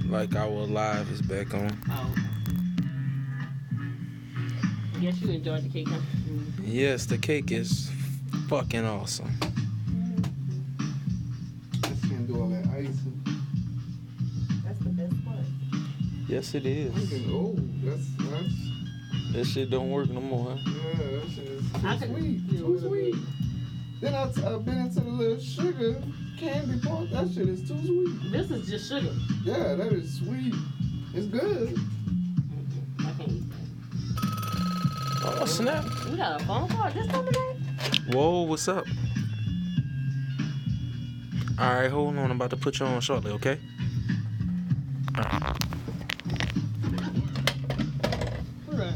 Like our live is back on. Oh, I guess you enjoyed the cake, huh? Yes, the cake is fucking awesome. Just can't do all that icing. That's the best part. Yes, it I'm is. getting old. That's That shit don't work no more, huh? yeah. That shit is I too could, sweet. yeah, Too sweet. Then I've been into the little sugar candy part. That shit is too sweet. This is just sugar. Yeah, that is sweet. It's good. I can't eat Oh snap! that. We got a phone call just coming in. Whoa, what's up? All right, hold on. I'm about to put you on shortly, okay? Who that?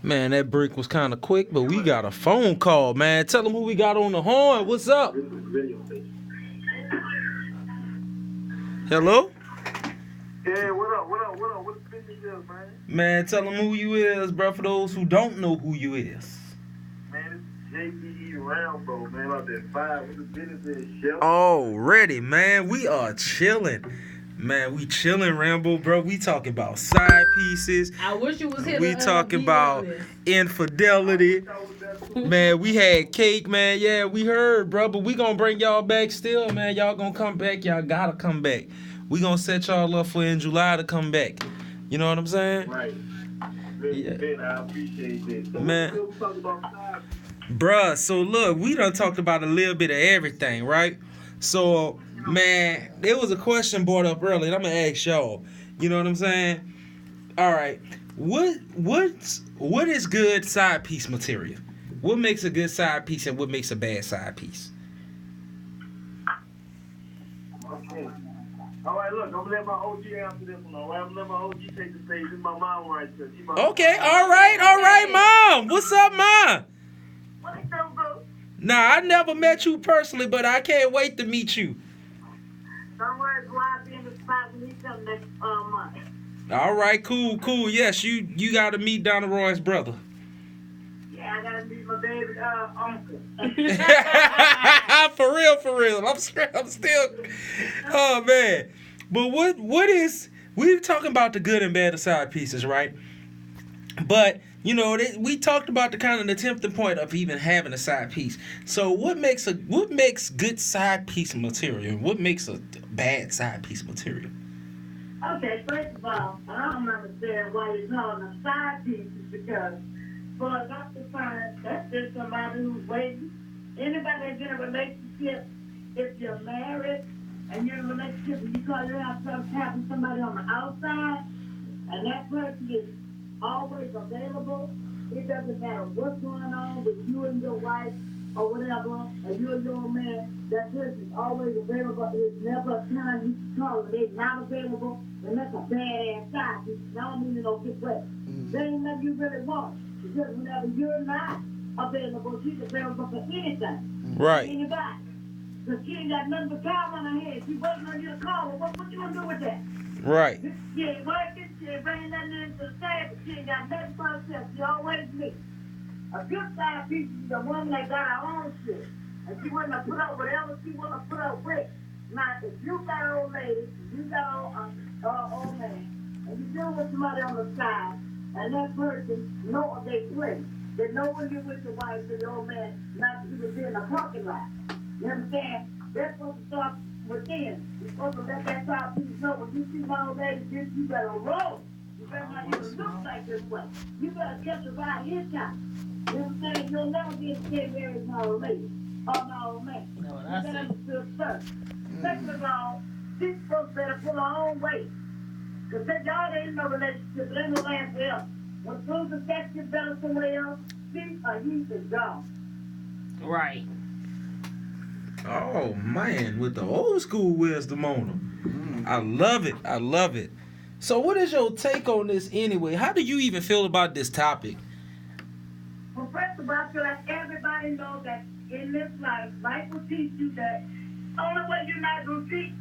Man, that break was kind of quick, but we got a phone call, man. Tell them who we got on the horn. What's up? Hello? Yeah, what up? What the business is, man? Man, tell them who you is, bro, for those who don't know who you is. Man, it's JPE Rambo, man, out there 5. What the business is, Chef? Already, man. We are chilling. Man, we chilling, Rambo, bro. We talking about side pieces. I wish you was here. We talking about infidelity. Man, we had cake, man. Yeah, we heard, bro. But we gonna bring y'all back still, man. Y'all gonna come back. Y'all gotta come back. We gonna set y'all up for in July to come back. You know what I'm saying? Right. Yeah. I appreciate that. So Man. we talking about side. Bruh, so look, we done talked about a little bit of everything, right? So, man, there was a question brought up earlier. I'm gonna ask y'all. You know what I'm saying? All right. What is good side piece material? What makes a good side piece and what makes a bad side piece? Okay. All right, look, I'm gonna let my OG answer this one. All right, I'm gonna let my OG take the stage. This is my mom right there. Okay, all right, Mom. What's up, Mom? What is up, bro? Nah, I never met you personally, but I can't wait to meet you. Don't worry, I'll be in the spot when he come next month. All right, cool. Yes, you got to meet Donna Roy's brother. Yeah, I gotta meet my baby uncle. For real. I'm still. Oh man, but what is we talking about the good and bad of side pieces, right? But you know, we talked about the kind of the tempting point of even having a side piece. So what makes good side piece material? What makes a bad side piece material? Okay, first of all, I don't understand why you're calling them side pieces because for a lot of times, that's just somebody who's waiting. Anybody that's in a relationship, if you're married and you're in a relationship and you call yourself having somebody on the outside, and that person is always available, it doesn't matter what's going on with you and your wife or whatever, or you and your man, that person is always available. There's never a time you can call them, they're not available, and that's a badass side piece. I don't mean it no good way. They ain't nothing you really want. Because whenever you're not available, she's available for anything. Right. Anybody. Because she ain't got nothing but time on her head. She waiting on you to call her. What you gonna do with that? Right. She ain't working, she ain't bringing nothing into the table, she ain't got nothing for herself. She always me. A good side piece is a woman that got her own shit. And she willing to put up whatever she want to put up with. Now, if you got an old lady, you got an old man, and you deal with somebody on the side, and that person know they play. They know when you're with your wife and your old man not to even be in the parking lot. You understand? They're supposed to start within. You're supposed to let that side piece know when you see my old lady, you better roll. You better not even look like this way. You better catch a ride his time. You know what I'm saying? You'll never be a scared married my old lady or my old man. No, You that's better it. understand first. Second of all, these folks better pull her own weight. Because that y'all ain't no relationship, it ain't no land forever. When soon as the sex gets better somewhere else, she or he is gone. Right. Oh man, with the old school wisdom on them. I love it. So what is your take on this anyway? How do you even feel about this topic? Well, first of all, I feel like everybody knows that in this life will teach you that only way you're not going to teach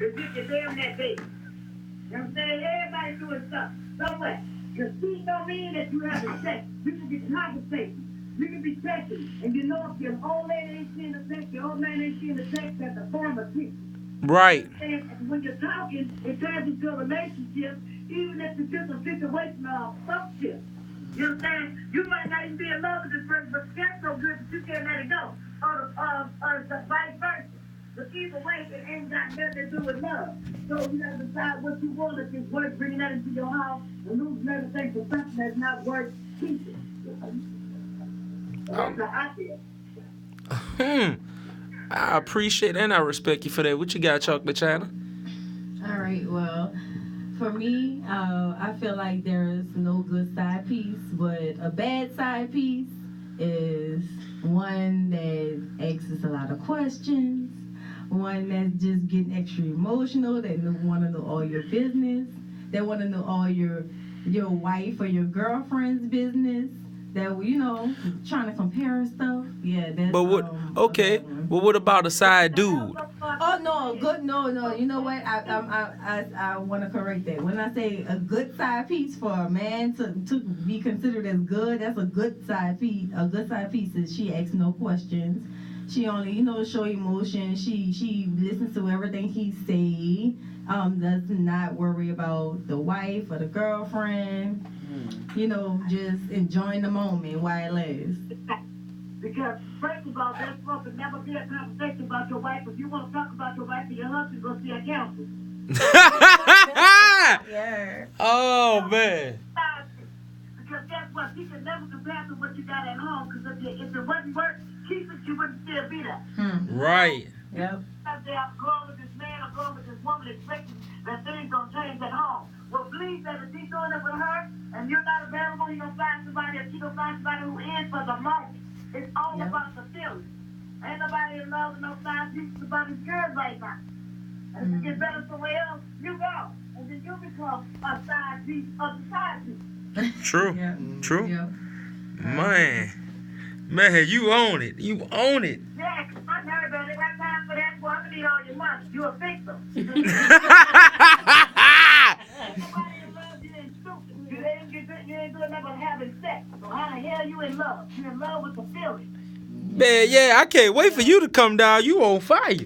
is if you're damn that big. You know what I'm saying? Everybody doing stuff. So what? Your speech don't mean that you have to sex. You should be compensating. You can be checking, and you know if your old lady ain't seeing the text, your old man ain't seeing the text, that's a form of text. Right. And when you're talking, it turns into a relationship, even if it's just a situational friendship. You understand? You might not even be in love with this person, but that's so good that you can't let it go. Or the vice versa. But either way, it ain't got nothing to do with love. So you gotta decide what you want, if it's worth bringing that into your house and losing everything for something that's not worth keeping. That's how I feel. I appreciate and I respect you for that. What you got, Chocolate China? All right. Well, for me, I feel like there's no good side piece, but a bad side piece is one that asks a lot of questions, one that's just getting extra emotional, that want to know all your business, that want to know all your wife or your girlfriend's business, that trying to compare stuff. Yeah, that's. But what? Okay. Well, what about a side dude? Oh no, good. No. You know what? I want to correct that. When I say a good side piece for a man to be considered as good, that's a good side piece. A good side piece is she asks no questions. She only show emotion. She listens to everything he say. Does not worry about the wife or the girlfriend. Just enjoying the moment while it lasts. Because, first of all, there's supposed to never be a conversation about your wife. If you want to talk about your wife or your husband, go see a counselor. Yeah. Oh, man. Because guess what? He can never compare to what you got at home. Because if it wasn't work, keep it, you wouldn't still be there. Right. Yep. I'm going with this man or going with this woman expecting that things don't change at home. Well, believe that if he's doing it with her and you're not available, he's going to find somebody, or she's going to find somebody who is for the moment. It's all about the feeling. Ain't nobody in love with no side pieces about his girls right now. And if you get better somewhere else, you go. And then you become a side piece of the side piece. True. Yeah. True. Yeah. Man, you own it. You own it. Yeah, because I never better got time for that. Boy, I need all your money. You a victim. Nobody in love, you ain't stupid. You ain't doing nothing but having sex. So how the hell you in love? You in love with the feeling. Man, yeah, I can't wait for you to come down. You on fire.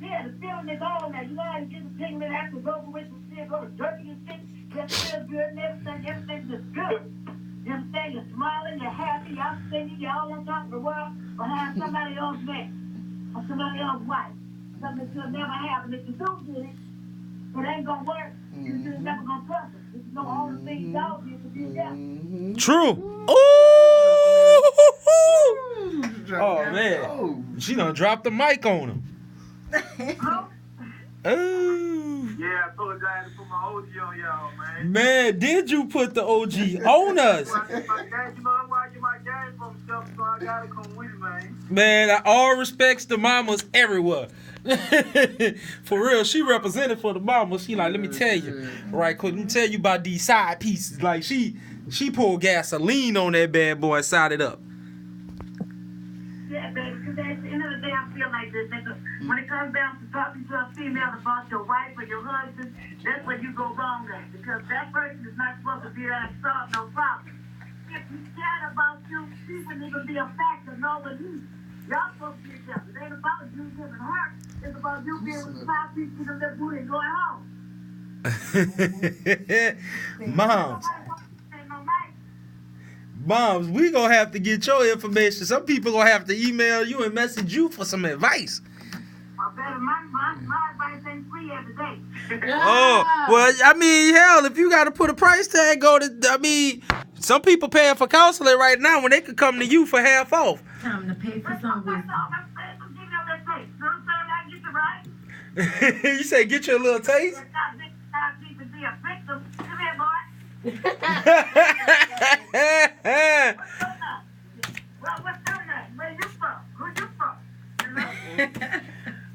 Yeah, the feeling is all now. You know how you get the pigment after it's over with and still go to jerky and shit? That feels good and everything is good. You understand? You're smiling, you're happy, y'all singing, y'all on top of the world behind somebody else's man or somebody else's wife. Something that you'll never have. And if you do get it, it ain't gonna work. You're just never gonna trust it. It's no only thing y'all did to be there. True. Ooh. Oh, man. She done dropped the mic on him. Oh. Yeah, I told you I had to put my OG on y'all, man. Man, did you put the OG on us? I get my game from stuff, so I gotta come with it, man. Man, all respects to mamas everywhere. For real, she represented for the mama. She like, let me tell you, right quick, let me tell you about these side pieces. Like she poured gasoline on that bad boy and side it up. Yeah, baby, because at the end of the day, I feel like this. Nigga. When it comes down to talking to a female about your wife or your husband, that's where you go wrong at. Because that person is not supposed to be there and solve no problem. If he cared about you, she wouldn't even be a factor, nor would he. Y'all supposed to be together. It ain't about you giving her. It's about you being with the five pieces of that booty and going home. Moms, we gonna have to get your information. Some people gonna have to email you and message you for some advice. My advice ain't free every day. Oh, well, I mean, hell, if you gotta put a price tag on it, I mean, some people paying for counseling right now when they could come to you for half off. Time to pay for some wisdom. You say get you a little taste?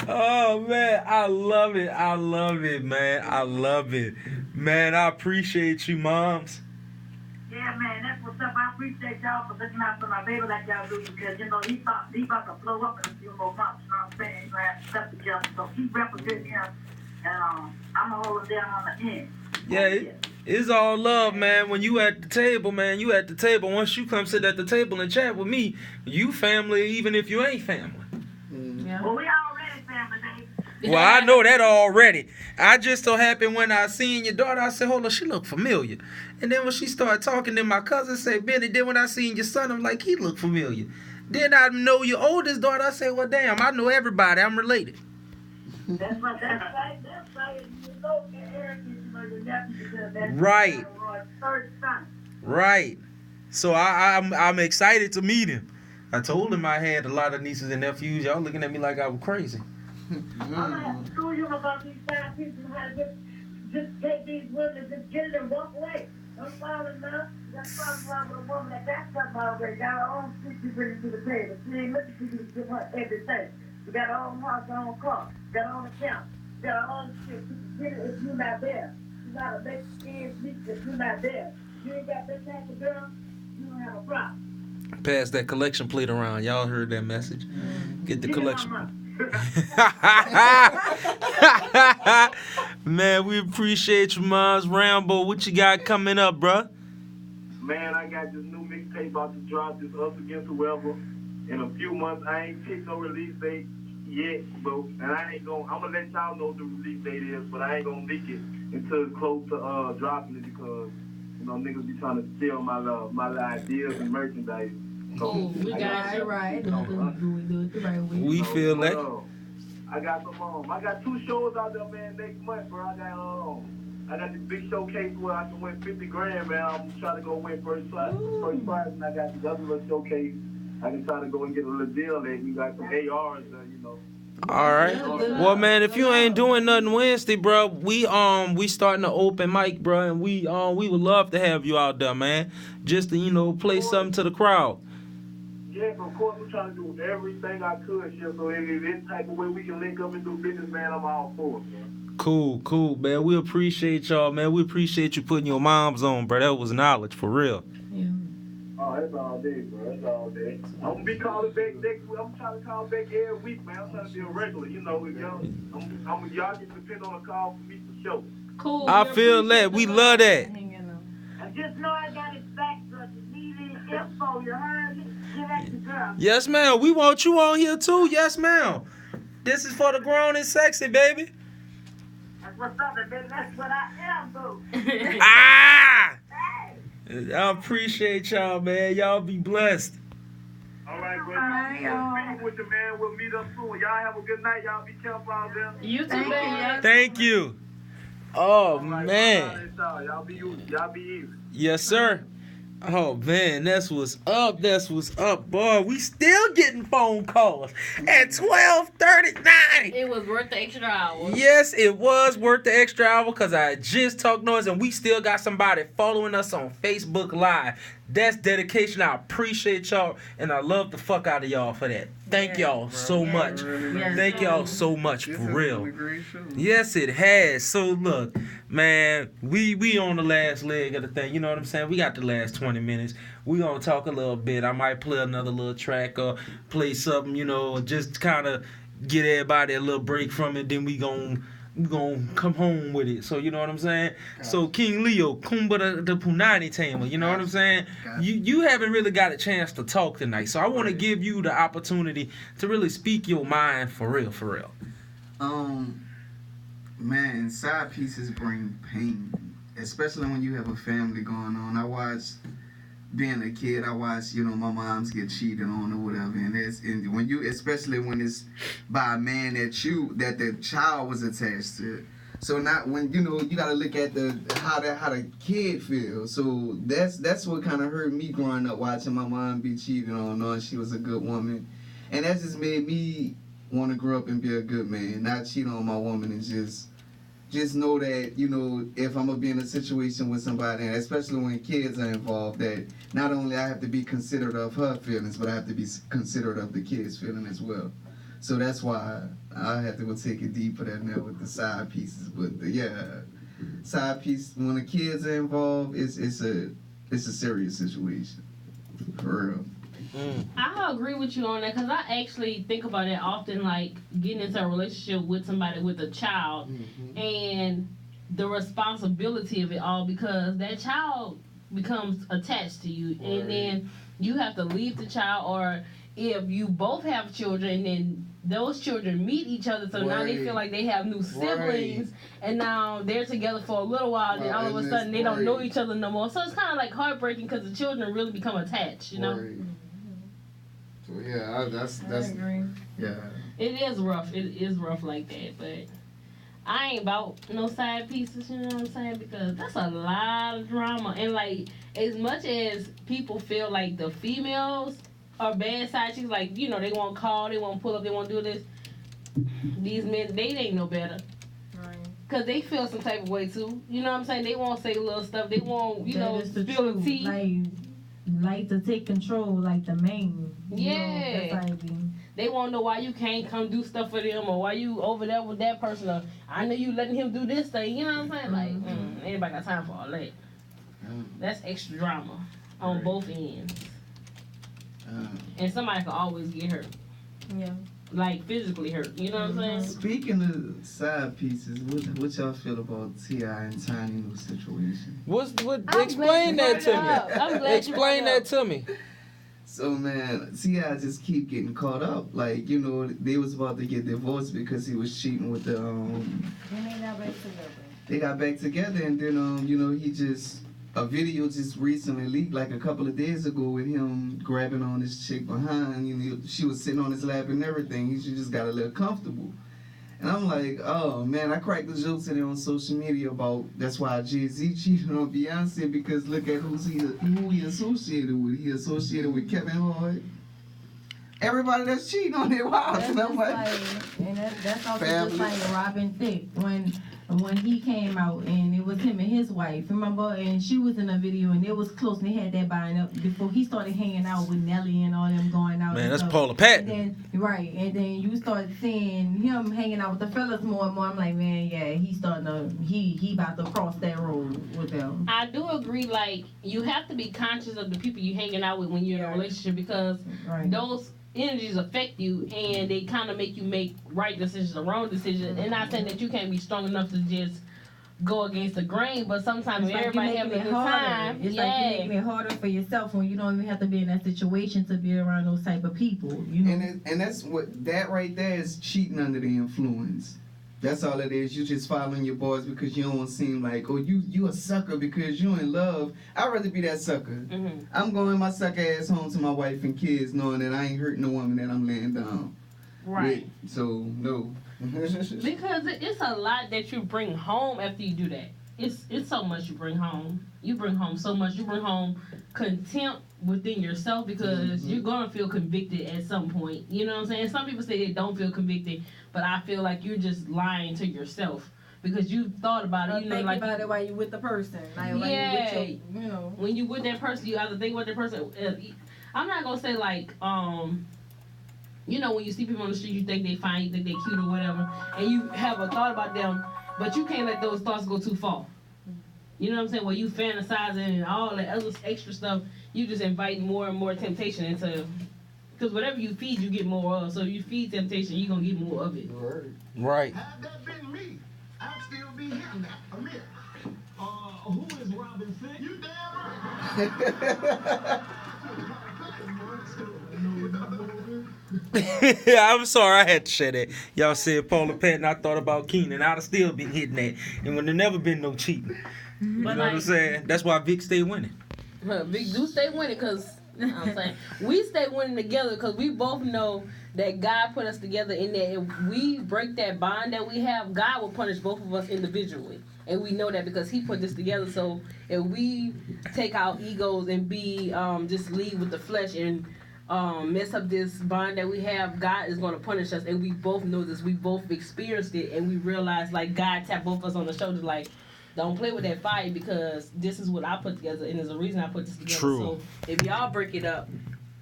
Oh man, I love it. I love it, man. I love it. Man, I appreciate you, moms. Yeah, man, that's what's up. I appreciate y'all for looking out for my baby like y'all do because, you know, he about to blow up in a few more months, you know what I'm saying? He's going to have to step together. So keep representing him, and I'm going to hold him down on the end. Yeah, It's all love, man. When you at the table, man, you at the table. Once you come sit at the table and chat with me, you family, even if you ain't family. Yeah. Well, we already family, baby. Well, I know that already. I just so happened when I seen your daughter, I said, hold on, she look familiar. And then when she started talking, then my cousin said, Benny, then when I seen your son, I'm like, he look familiar. Then I know your oldest daughter, I said, well, damn, I know everybody. I'm related. That's right. You know, Eric is your nephew because that's Right. Roy's third son. Right. So I'm excited to meet him. I told him I had a lot of nieces and nephews. Y'all looking at me like I was crazy. I'm gonna have to school you about these side pieces and how to just take these women, just get it and walk away. Don't fall in love. Just fall in love with a woman that got something already. Got her own shit she bring to the table. She ain't looking for you to give her everything. We got our own house, our own car, got our own account, got our own shit. She can get it if you're not there. She gotta make ends meet if you're not there. You ain't got that type of girl, you don't have a problem. Pass that collection plate around. Y'all heard that message. Get the Give me collection. my money. Man, we appreciate you, Moms. Rambo, what you got coming up, bruh? Man, I got this new mixtape about to drop, this Us Against Whoever. In a few months, I ain't picked no release date yet, bro. And I'm gonna let y'all know what the release date is, but I ain't gonna leak it until it's close to dropping it because, you know, niggas be trying to steal my little ideas and merchandise. Cool, we got it right. Do it the right way. We feel that. I got I got 2 shows out there, man, next month, bro. I got this big showcase where I can win 50 grand, man. I'm trying to go win first prize, and I got this other little showcase. I can try to go and get a little deal there. You got some ARs, you know. All right. Well, man, if you ain't doing nothing Wednesday, bro, we starting an open mic, bro, and we would love to have you out there, man, just to play something to the crowd. Yes, of course, I'm trying to do everything I could, shit. So if any type of way we can link up and do business, man, I'm all for it, man. Cool, man. We appreciate y'all, man. We appreciate you putting your moms on, bro. That was knowledge for real. Yeah. Oh, that's all day, bro. That's all day. I'm gonna be calling back next week. I'm trying to call back every week, man. I'm trying to be a regular, you know. Y'all can depend on a call from me for sure. Cool. I feel that. We love that. I just know I got it back, so if you need any info, you heard it? Give that to girl. Yes, ma'am. We want you on here too. Yes, ma'am. This is for the grown and sexy, baby. That's what's up, baby. That's what I am, boo. Ah! Hey. I appreciate y'all, man. Y'all be blessed. All right, bro. Bye, y'all. With you, man. We'll meet up soon. Y'all have a good night. Y'all be careful out there. You too, Thank man. Thank you. Oh, All right, man. Y'all be easy. Yes, sir. Oh, man, that's what's up. That's what's up, boy. We still getting phone calls at 12:39. It was worth the extra hour. Yes, it was worth the extra hour because I just talked noise and we still got somebody following us on Facebook Live. That's dedication. I appreciate y'all and I love the fuck out of y'all for that. Thank y'all so much. Yes. Thank y'all so much This for has real. been a great show. Yes, it has. So look, man, we on the last leg of the thing. You know what I'm saying? We got the last 20 minutes. We gonna talk a little bit. I might play another little track or play something, just kind of get everybody a little break from it. Then we gonna come home with it. So you know what I'm saying? Gotcha. So King Leo, Kumba the Punani Tamer. You know what I'm saying? Gotcha. You haven't really got a chance to talk tonight. So I want to give you the opportunity to really speak your mind for real, for real. Man, side pieces bring pain, especially when you have a family going on. I watched, being a kid, I watched, my moms get cheated on or whatever, and when you, especially when it's by a man that the child was attached to. So not when you gotta look at how the kid feels. So that's what kind of hurt me growing up, watching my mom be cheated on, knowing she was a good woman, and that just made me want to grow up and be a good man, not cheat on my woman, and just know that, if I'm going to be in a situation with somebody, and especially when kids are involved, that not only I have to be considerate of her feelings, but I have to be considerate of the kids' feeling as well. So that's why I have to go take it deeper than that with the side pieces. But side piece, when the kids are involved, it's a serious situation. For real. I agree with you on that because I actually think about it often, like getting into a relationship with somebody with a child, and the responsibility of it all, because that child becomes attached to you, and then you have to leave the child, or if you both have children, then those children meet each other, so now they feel like they have new siblings, and now they're together for a little while, and then all of a sudden they don't know each other no more. So it's kind of like heartbreaking because the children really become attached, you know. So yeah, that's I agree. yeah. It is rough. It is rough like that, but I ain't about no side pieces, you know what I'm saying? Because that's a lot of drama. And, like, as much as people feel like the females are bad side chicks, like, you know, they won't call, they won't pull up, they won't do this, these men, they ain't no better. Right. Because they feel some type of way, too. You know what I'm saying? They won't say little stuff. They won't, you know, That is spill the tea. Like to take control, like the main. Yeah. That's how it be. They won't know why you can't come do stuff for them, or why you over there with that person, or I know you letting him do this thing. You know what I'm saying? Like, anybody got time for all that. That's extra drama on both ends. And somebody can always get hurt. Yeah. Like, physically hurt. You know what I'm saying? Speaking of side pieces, what y'all feel about T.I. and Tiny new situation? Explain that to me. Explain that to me. So man, T.I. just keep getting caught up. Like, you know, they was about to get divorced because he was cheating with the And they got back together. They got back together, and then you know, a video just recently leaked like a couple of days ago with him grabbing on this chick behind. You know, she was sitting on his lap and everything. He just got a little comfortable. And I'm like, oh man, I cracked the jokes today on social media about that's why Jay-Z cheated on Beyonce, because look at who he associated with. He associated with Kevin Hart. Everybody that's cheating on their wives. And I'm like, that's also just like Robin Thicke when he came out, and it was him and his wife, remember? And she was in a video, and it was close, and they had that buying up before he started hanging out with Nelly and all them going out. Man, that's stuff. Paula Patton. And then you start seeing him hanging out with the fellas more and more. I'm like, man, yeah, he about to cross that road with them. I do agree, like, you have to be conscious of the people you're hanging out with when you're in a relationship, because those energies affect you, and they kind of make you make right decisions or wrong decisions. And not saying that you can't be strong enough to just go against the grain, but sometimes when everybody having a good time, it's like you're making it harder for yourself when you don't even have to be in that situation to be around those type of people. You know? And that's what that right there is, cheating under the influence. That's all it is. You just following your boys because you don't seem like, oh, you a sucker because you in love. I'd rather be that sucker. Mm-hmm. I'm going my sucker ass home to my wife and kids knowing that I ain't hurting the woman that I'm laying down. Right. So, no. Because it's a lot that you bring home after you do that. It's so much you bring home. You bring home so much. You bring home contempt within yourself, because you're going to feel convicted at some point. You know what I'm saying? Some people say they don't feel convicted, but I feel like you're just lying to yourself because you thought about it. You know, like about it while you with the person. Like, yeah. You with your, when you with that person, you either think about that person. I'm not going to say like, you know, when you see people on the street, you think they fine, you think they cute or whatever, and you have a thought about them, but you can't let those thoughts go too far. You know what I'm saying? Where you fantasizing and all that other extra stuff, you just invite more and more temptation into. Because whatever you feed, you get more of. So if you feed temptation, you're going to get more of it. Right. Had that been me, I'd still be here now. Amir. Who is Robin Thicke? You damn right. I'm sorry, I had to say that. Y'all said Paula Patton, I thought about Keenan. I'd have still been hitting that. And when there never been no cheating. You know what I'm saying? That's why Vic stay winning. Vic do stay winning because, I'm saying, we stay winning together because we both know that God put us together, and that if we break that bond that we have, God will punish both of us individually. And we know that because he put this together. So if we take our egos and be just lead with the flesh and mess up this bond that we have, God is going to punish us. And we both know this. We both experienced it, and we realize, like, God tapped both of us on the shoulder, like, don't play with that fire because this is what I put together, and there's a reason I put this together. True. So if y'all break it up,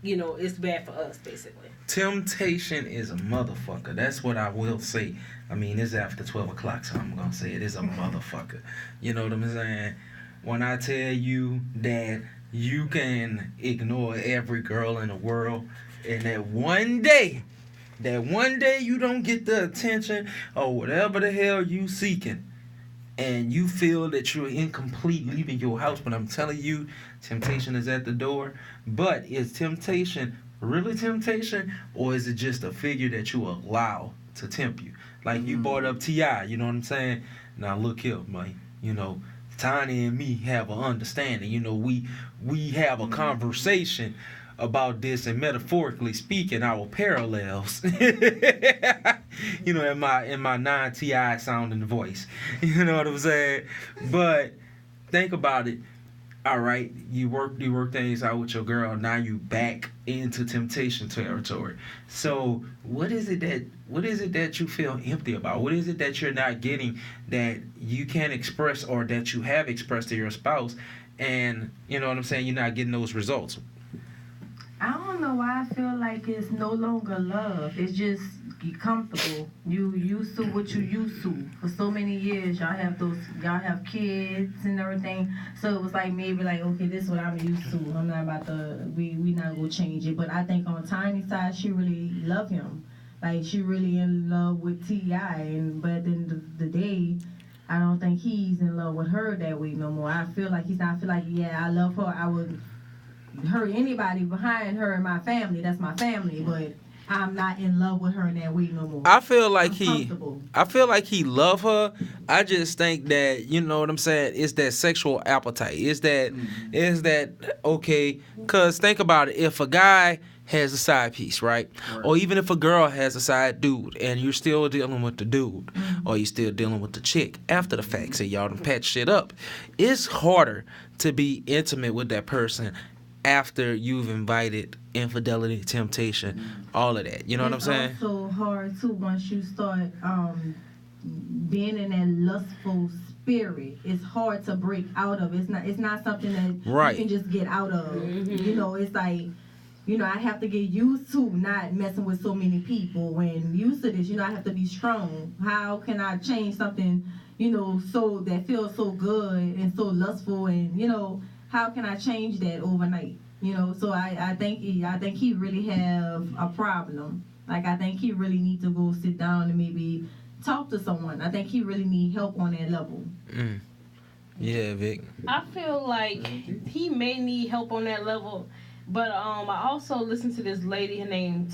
you know, it's bad for us, basically. Temptation is a motherfucker. That's what I will say. I mean, it's after 12 o'clock, so I'm going to say it is a motherfucker. You know what I'm saying? When I tell you that you can ignore every girl in the world, and that one day you don't get the attention or whatever the hell you seeking, and you feel that you're incomplete leaving your house, but I'm telling you, temptation is at the door. But is temptation really temptation, or is it just a figure that you allow to tempt you? Like you brought up T.I., you know what I'm saying? Now look here, man. You know, Tiny and me have an understanding. You know, we have a conversation about this, and metaphorically speaking, our parallels. You know, in my non-T.I. sounding voice. You know what I'm saying? But think about it. All right, you work things out with your girl. Now you back into temptation territory. So what is it that you feel empty about? What is it that you're not getting that you can't express, or that you have expressed to your spouse, and you know what I'm saying? You're not getting those results. I don't know why I feel like it's no longer love. It's just you comfortable. You used to what you used to. For so many years, y'all have kids and everything. So it was like maybe like, okay, this is what I'm used to. I'm not about to, we not gonna change it. But I think on Tiny's side, she really loved him. Like she really in love with T.I. But at the end of the day, I don't think he's in love with her that way no more. I feel like he's not. I feel like, yeah, I love her. I would hurt anybody behind her and my family. That's my family, but I'm not in love with her in that way no more. I feel like he love her. I just think that, you know what I'm saying, it's that sexual appetite. Is that okay? Cause think about it. If a guy has a side piece, right? Or even if a girl has a side dude, and you're still dealing with the dude, or you're still dealing with the chick after the fact, so y'all done patch shit up, it's harder to be intimate with that person after you've invited infidelity, temptation, all of that. You know what I'm saying? It's also hard too once you start being in that lustful spirit. It's hard to break out of. It's not something that you can just get out of. You know, it's like, you know, I have to get used to not messing with so many people. When used to this, you know, I have to be strong. How can I change something, you know, so that feels so good and so lustful, and you know, how can I change that overnight? You know, so I think he really have a problem. Like I think he really need to go sit down and maybe talk to someone. I think he really need help on that level. Yeah, Vic. I feel like he may need help on that level, but I also listened to this lady. Her name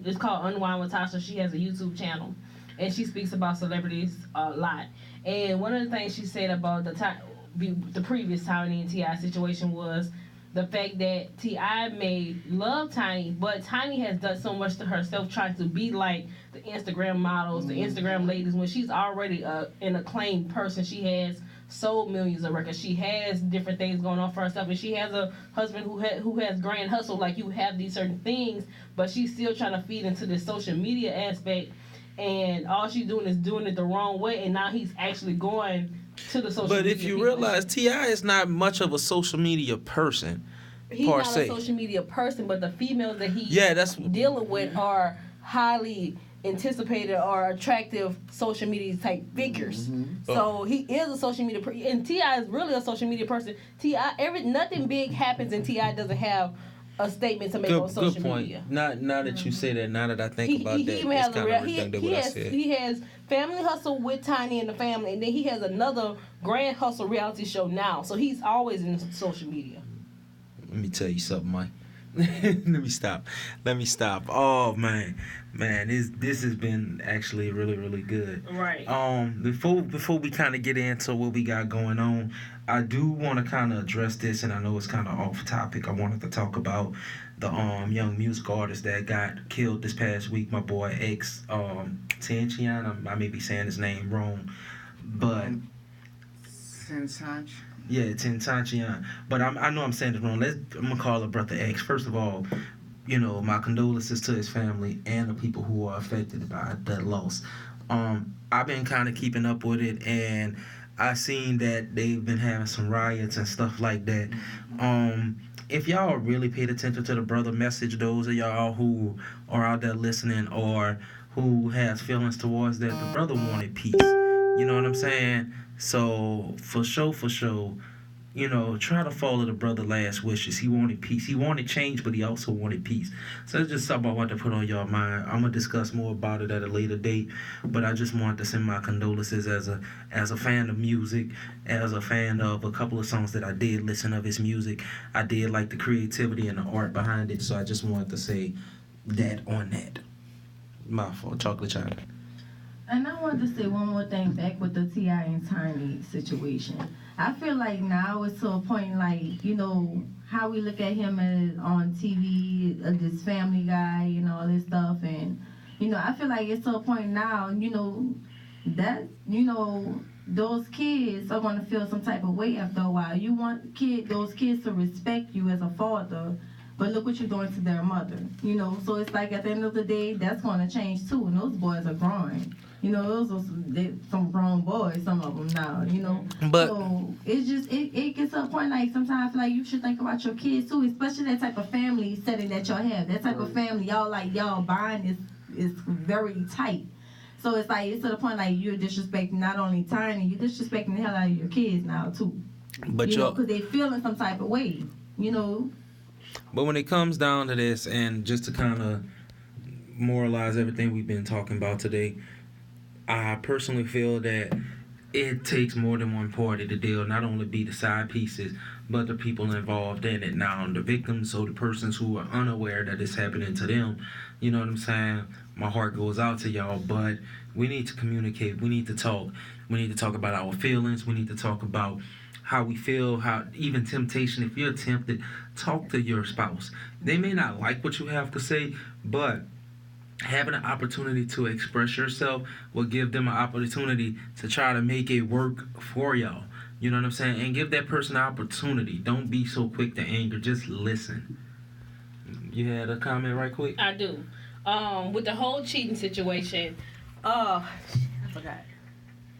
it's called Unwind with Tasha. She has a YouTube channel, and she speaks about celebrities a lot. And one of the things she said about the previous Tiny and T.I. situation was the fact that T.I. may love Tiny, but Tiny has done so much to herself trying to be like the Instagram models, the Instagram ladies, when she's already an acclaimed person. She has sold millions of records. She has different things going on for herself, and she has a husband who has grand hustle. Like, you have these certain things, but she's still trying to feed into this social media aspect, and all she's doing is doing it the wrong way, and now he's actually going to the social media. But if you realize, T.I. is not much of a social media person. He's not a social media person, but the females that that's dealing with are highly anticipated or attractive social media type figures. So he is a social media person, and T.I. is really a social media person. T.I. nothing big happens, and T.I. doesn't have a statement to make on social media. Now that you say that, now that I think about that, it's kind of redundant what I said. He has Family Hustle with Tiny and the Family, and then he has another Grand Hustle reality show now. So he's always in social media. Let me tell you something, Mike. Let me stop. Oh man, this has been actually really, really good. Right. Before we kind of get into what we got going on, I do want to kind of address this, and I know it's kind of off topic. I wanted to talk about the young music artist that got killed this past week. My boy X Tentacion. I may be saying his name wrong, but yeah, Tentacion. But I know I'm saying it wrong. I'm gonna call her Brother X. First of all, you know, my condolences to his family and the people who are affected by that loss. I've been kind of keeping up with it, and I seen that they've been having some riots and stuff like that. If y'all really paid attention to the brother message, those of y'all who are out there listening or who has feelings towards that, the brother wanted peace. You know what I'm saying? So for sure, try to follow the brother last wishes. He wanted peace. He wanted change, but he also wanted peace. So that's just something I want to put on y'all mind. I'm gonna discuss more about it at a later date, but I just wanted to send my condolences as a fan of music, as a fan of a couple of songs that I did listen of his music. I did like the creativity and the art behind it, so I just wanted to say that on that. My fault, Chocolate China. And I wanted to say one more thing back with the T.I. and Tiny situation. I feel like now it's to a point like, how we look at him as on TV, this Family Guy, all this stuff. And, I feel like it's to a point now, that, those kids are going to feel some type of way after a while. You want those kids to respect you as a father, but look what you're doing to their mother, So it's like at the end of the day, that's going to change too. And those boys are growing. Those are some grown boys, some of them now, But so it's just, it gets to a point like sometimes I feel like you should think about your kids too, especially that type of family setting that y'all have. That type of family, y'all bond is very tight. So it's like, it's to the point like you're disrespecting not only Tiny, you're disrespecting the hell out of your kids now too. But because they feel in some type of way, But when it comes down to this, and just to kind of moralize everything we've been talking about today, I personally feel that it takes more than one party to deal, not only be the side pieces, but the people involved in it. Now, the victims, so the persons who are unaware that it's happening to them, you know what I'm saying? My heart goes out to y'all, but we need to communicate. We need to talk. We need to talk about our feelings. We need to talk about how we feel, how even temptation. If you're tempted, talk to your spouse. They may not like what you have to say, but having an opportunity to express yourself will give them an opportunity to try to make it work for y'all. You know what I'm saying? And give that person an opportunity. Don't be so quick to anger. Just listen. You had a comment right quick? I do. With the whole cheating situation, I forgot.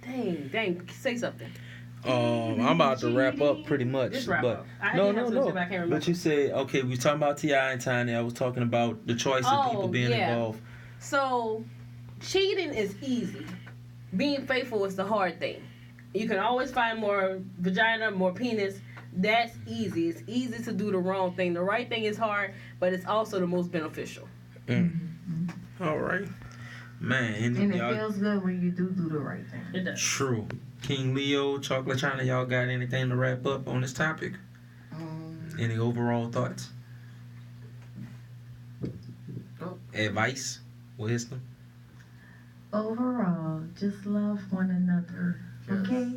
Dang, say something. I'm about to wrap up pretty much. Just wrap but up. I no. but I can't remember. But you said, okay, we was talking about T.I. and Tiny. I was talking about the choice of people being involved. So, cheating is easy. Being faithful is the hard thing. You can always find more vagina, more penis. That's easy. It's easy to do the wrong thing. The right thing is hard, but it's also the most beneficial. All right. Man. And it feels good when you do the right thing. It does. True. King Leo, Chocolate China, y'all got anything to wrap up on this topic? Any overall thoughts? Advice? Wisdom? Overall, just love one another, okay?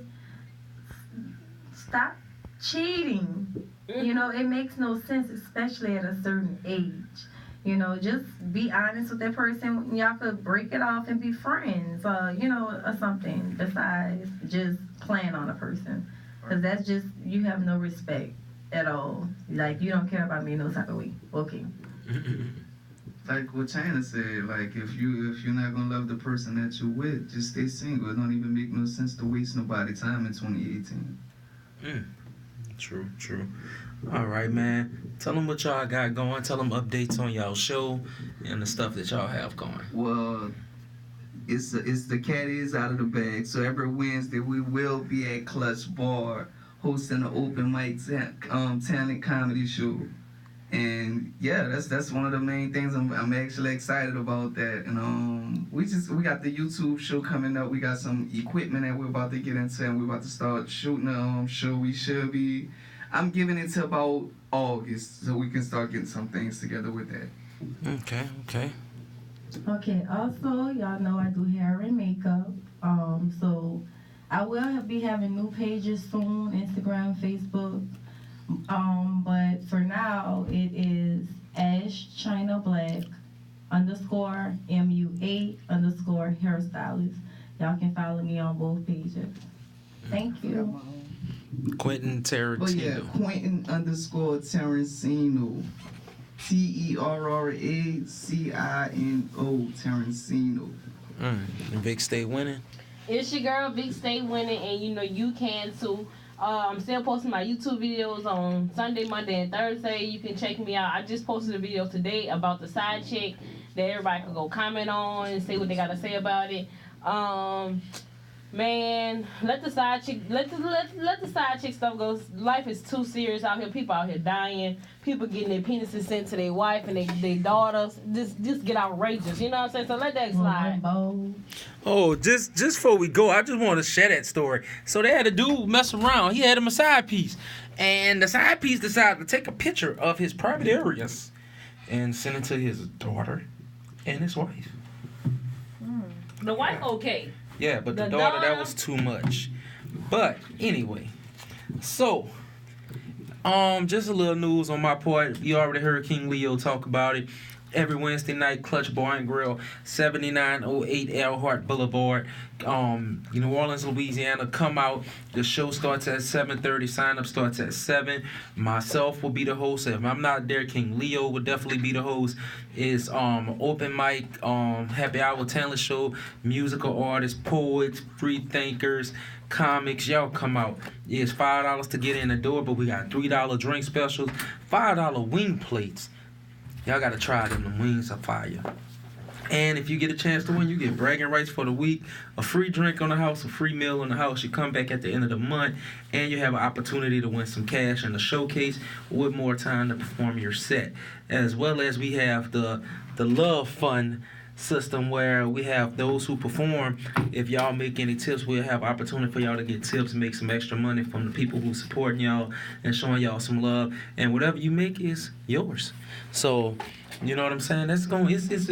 Stop cheating. It makes no sense, especially at a certain age. Just be honest with that person. Y'all could break it off and be friends, or something besides just playing on a person. Because that's just, you have no respect at all. Like, you don't care about me no type of way. Okay. Like what China said, like if you're not gonna love the person that you're with, just stay single. It don't even make no sense to waste nobody's time in 2018. True. All right, man. Tell them what y'all got going. Tell them updates on y'all show and the stuff that y'all have going. Well, it's the cat is out of the bag. So every Wednesday we will be at Clutch Bar hosting an open mic talent comedy show. And yeah, that's one of the main things. I'm actually excited about that. And we got the YouTube show coming up. We got some equipment that we're about to get into, and we're about to start shooting a show. I'm giving it to about August, so we can start getting some things together with that. Okay. Okay. Also, y'all know I do hair and makeup. So I will be having new pages soon, Instagram, Facebook. But for now, it is Ash China Black _ MUA _ hairstylist. Y'all can follow me on both pages. Thank you. Quentin Tarantino. Oh yeah, Quentin _Tarantino. TERRACINO Tarantino. Vic stay winning. It's your girl Vic stay winning, and you can too. I'm still posting my YouTube videos on Sunday, Monday, and Thursday. You can check me out. I just posted a video today about the side chick that everybody can go comment on and say what they got to say about it. Man, let the side chick let the side chick stuff go. Life is too serious out here. People out here dying. People getting their penises sent to their wife and their daughters. Just get outrageous. You know what I'm saying? So let that slide. Oh, just before we go, I just want to share that story. So they had a dude mess around. He had him a side piece, and the side piece decided to take a picture of his private areas and send it to his daughter and his wife. The wife okay. Yeah, but the daughter, that was too much. But anyway, so just a little news on my part. You already heard King Leo talk about it. Every Wednesday night, Clutch Bar and Grill, 7908 Elhart Boulevard, New Orleans, Louisiana. Come out. The show starts at 7:30. Sign up starts at 7. Myself will be the host. If I'm not there, King Leo will definitely be the host. It's open mic, happy hour talent show, musical artists, poets, free thinkers, comics. Y'all come out. It's $5 to get in the door, but we got $3 drink specials, $5 wing plates. Y'all gotta try them. The wings are fire. And if you get a chance to win, you get bragging rights for the week, a free drink on the house, a free meal on the house. You come back at the end of the month, and you have an opportunity to win some cash in the showcase with more time to perform your set. As well as we have the Love Fund system where we have those who perform. If y'all make any tips, we'll have opportunity for y'all to get tips and make some extra money from the people who supporting y'all and showing y'all some love. And whatever you make is yours. So, you know what I'm saying? It's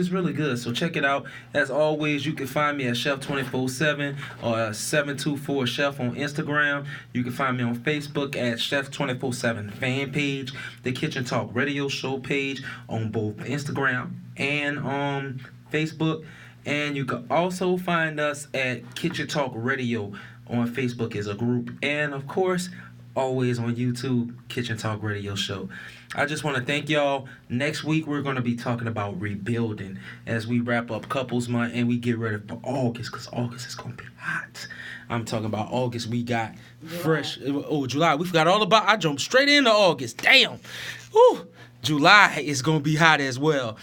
really good. So check it out. As always, you can find me at Chef247 or 724Chef on Instagram. You can find me on Facebook at Chef247 fan page, the Kitchen Talk Radio Show page on both Instagram and Facebook. And you can also find us at Kitchen Talk Radio on Facebook as a group. And of course, always on YouTube, Kitchen Talk Radio Show. I just want to thank y'all. Next week, we're going to be talking about rebuilding as we wrap up Couples Month and we get ready for August, because August is going to be hot. I'm talking about August. We got fresh. Oh, July. We forgot all about. I jumped straight into August. Damn. Whew. July is going to be hot as well.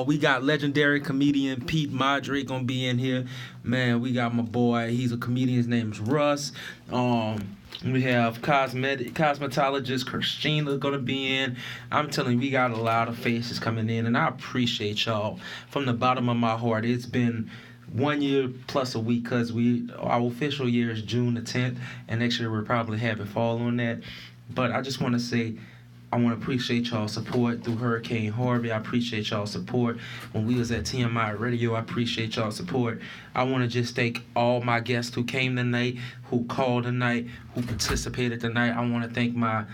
We got legendary comedian Pete Madre going to be in here. Man, we got my boy. He's a comedian. His name's Russ. We have cosmetologist Christina going to be in. I'm telling you, we got a lot of faces coming in, and I appreciate y'all from the bottom of my heart. It's been 1 year plus a week because our official year is June the 10th, and next year we'll probably have it fall on that. But I just want to say, I want to appreciate y'all support through Hurricane Harvey. I appreciate y'all support when we was at TMI Radio. I appreciate y'all support. I want to just thank all my guests who came tonight, who called tonight, who participated tonight. I want to thank my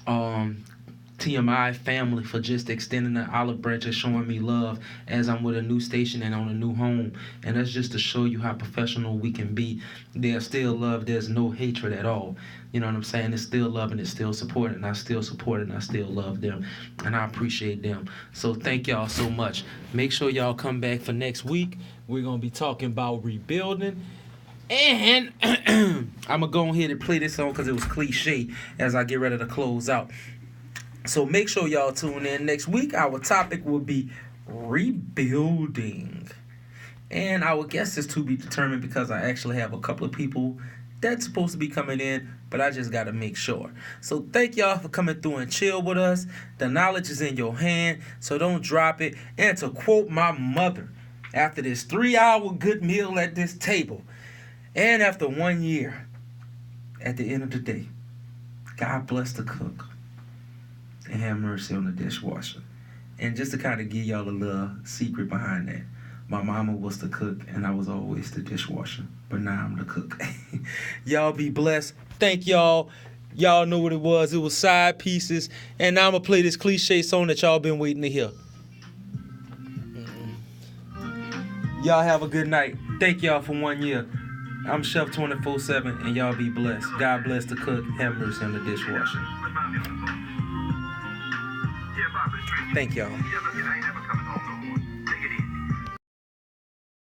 TMI family for just extending the olive branch and showing me love as I'm with a new station and on a new home. And that's just to show you how professional we can be. There's still love. There's no hatred at all. You know what I'm saying? It's still love and it's still support, and I still support it and I still love them. And I appreciate them. So thank y'all so much. Make sure y'all come back for next week. We're going to be talking about rebuilding. And I'm going to go ahead and play this song because it was cliche as I get ready to close out. So make sure y'all tune in next week. Our topic will be rebuilding. And our guest is to be determined because I actually have a couple of people that's supposed to be coming in, but I just got to make sure. So thank y'all for coming through and chill with us. The knowledge is in your hand, so don't drop it. And to quote my mother, after this 3-hour good meal at this table, and after 1 year, at the end of the day, God bless the cook and have mercy on the dishwasher. And just to kind of give y'all a little secret behind that, my mama was the cook and I was always the dishwasher, but now I'm the cook. Y'all be blessed. Thank y'all. Y'all know what it was. It was Side Pieces. And now I'm going to play this cliche song that y'all been waiting to hear. Y'all have a good night. Thank y'all for 1 year. I'm Chef 24/7 and y'all be blessed. God bless the cook. Have mercy on the dishwasher. Thank y'all.